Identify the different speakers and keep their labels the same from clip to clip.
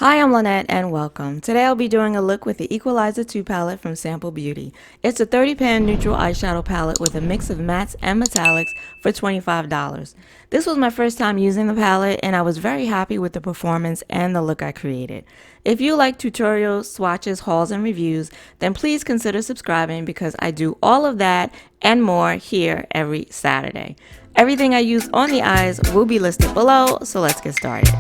Speaker 1: Hi, I'm Lynette and welcome. Today I'll be doing a look with the Equalizer II palette from Sample Beauty. It's a 30-pan neutral eyeshadow palette with a mix of mattes and metallics for $25. This was my first time using the palette and I was very happy with the performance and the look I created. If you like tutorials, swatches, hauls, and reviews, then please consider subscribing because I do all of that and more here every Saturday. Everything I use on the eyes will be listed below, so let's get started.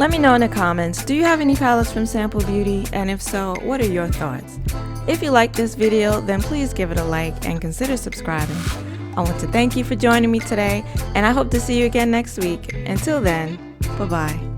Speaker 1: Let me know in the comments, do you have any palettes from Sample Beauty? And if so, what are your thoughts? If you like this video, then please give it a like and consider subscribing. I want to thank you for joining me today, and I hope to see you again next week. Until then, bye-bye.